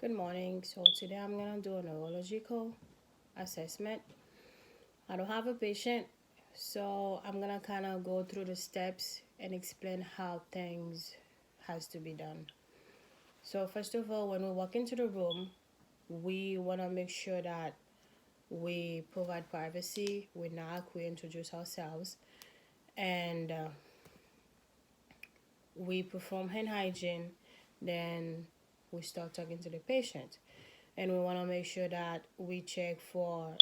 Good morning. So today I'm gonna do a neurological assessment. I don't have a patient, so I'm gonna kind of go through the steps and explain how things has to be done. So first of all, when we walk into the room, we wanna make sure that we provide privacy. We knock, we introduce ourselves, and we perform hand hygiene. Then we start talking to the patient. And we want to make sure that we check for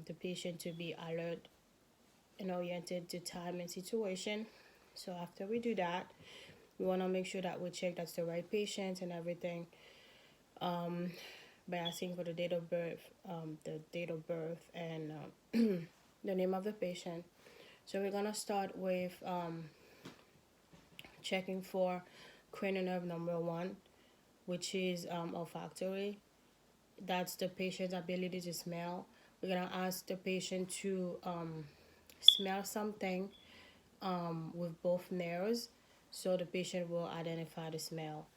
the patient to be alert and oriented to time and situation. So after we do that, we want to make sure that we check that's the right patient and everything, by asking for the date of birth, and the name of the patient. So we're gonna start with checking for cranial nerve number one, which is olfactory. That's the patient's ability to smell. We're gonna ask the patient to smell something with both noses, so the patient will identify the smell.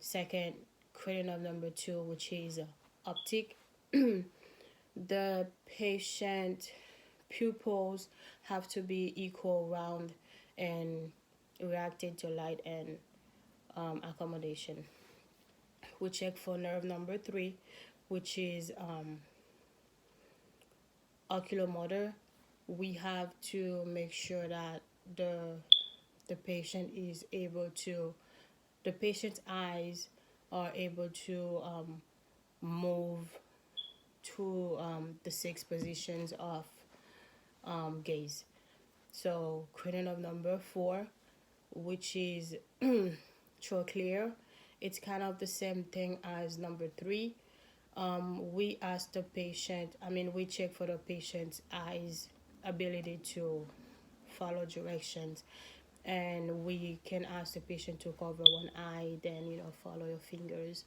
Second, cranial number two, which is optic. The patient pupils have to be equal, round, and reacted to light and accommodation. We check for nerve number three, which is oculomotor. We have to make sure that the patient is able to the patient's eyes are able to move to the six positions of gaze. So cranial number four, which is trochlear. It's kind of the same thing as number three. We ask the patient, we check for the patient's eyes ability to follow directions, and we can ask the patient to cover one eye, then follow your fingers.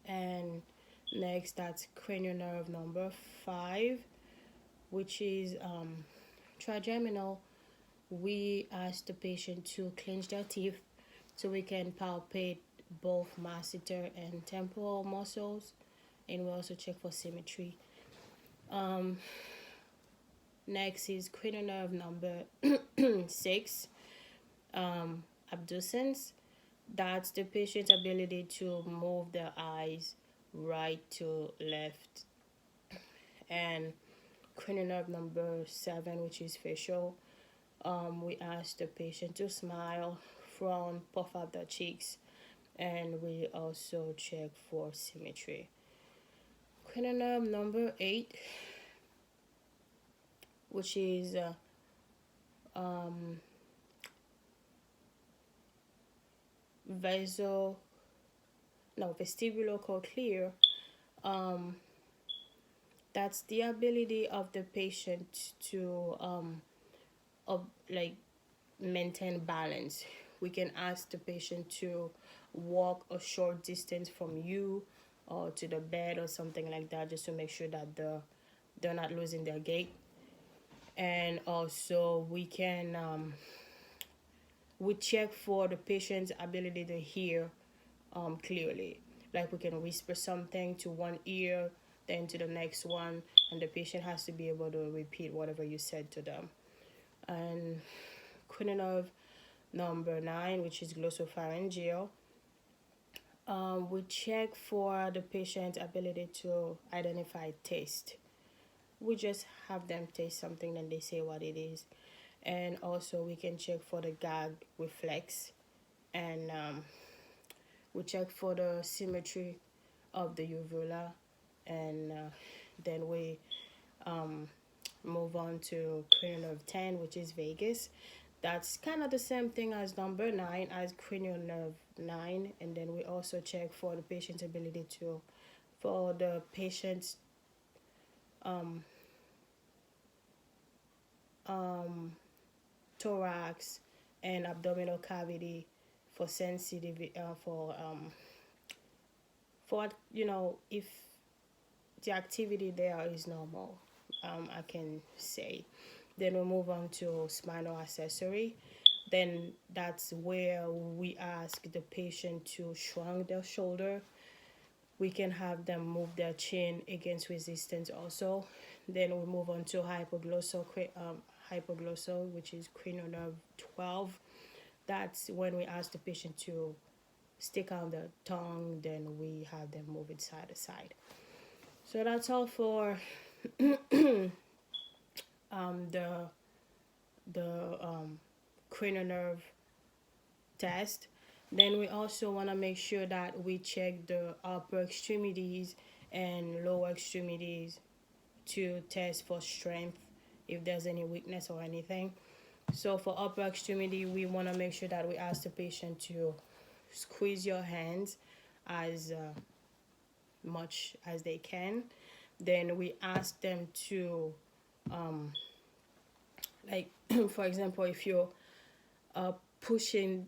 And next, that's cranial nerve number five, which is trigeminal. We ask the patient to clench their teeth so we can palpate both masseter and temporal muscles, and we also check for symmetry. Next is cranial nerve number six, abducens. That's the patient's ability to move their eyes right to left. And cranial nerve number seven, which is facial. We ask the patient to smile, frown, puff out their cheeks, and we also check for symmetry. Cranial nerve number eight, which is vestibulocochlear. That's the ability of the patient to like maintain balance. We can ask the patient to walk a short distance from you or to the bed or something like that, just to make sure that they're not losing their gait. And also we check for the patient's ability to hear clearly. Like we can whisper something to one ear, then to the next one, and the patient has to be able to repeat whatever you said to them. And cranial nerve number nine, which is glossopharyngeal. We check for the patient's ability to identify taste. We just have them taste something and they say what it is. And also we can check for the gag reflex, and we check for the symmetry of the uvula, and then we move on to cranial nerve 10, which is vagus. That's kind of the same thing as number 9, as cranial nerve 9. And then we also check for the patient's ability to, for the patient's thorax and abdominal cavity, for sensitivity, for if the activity there is normal, I can say. Then we move on to spinal accessory. then that's where we ask the patient to shrunk their shoulder. We can have them move their chin against resistance also. Then we move on to hypoglossal, which is cranial nerve 12. That's when we ask the patient to stick out the tongue, then we have them move it side to side. So that's all for the cranial nerve test. Then we also want to make sure that we check the upper extremities and lower extremities to test for strength, if there's any weakness or anything. So for upper extremity, we want to make sure that we ask the patient to squeeze your hands as much as they can. Then we ask them to like for example, if you're pushing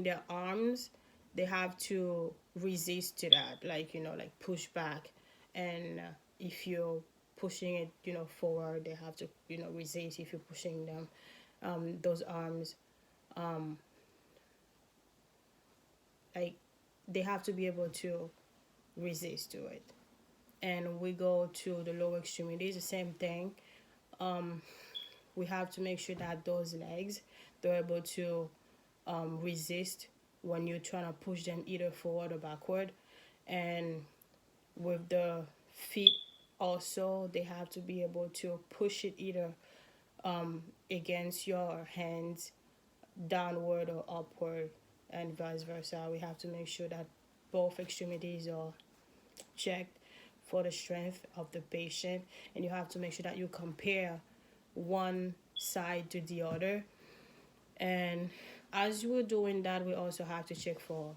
their arms, they have to resist to that, like like push back. And if you're pushing it forward, they have to resist. If you're pushing them those arms, like they have to be able to resist to it. And we go to the lower extremities, the same thing. We have to make sure that those legs, they're able to resist when you're trying to push them either forward or backward. And with the feet also, they have to be able to push it either against your hands, downward or upward, and vice versa. We have to make sure that both extremities are checked for the strength of the patient, and you have to make sure that you compare one side to the other. And as we're doing that, we also have to check for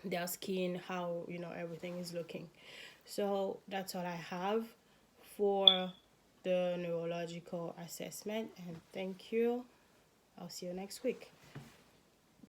their skin, how everything is looking. So that's all I have for the neurological assessment, and thank you. I'll see you next week.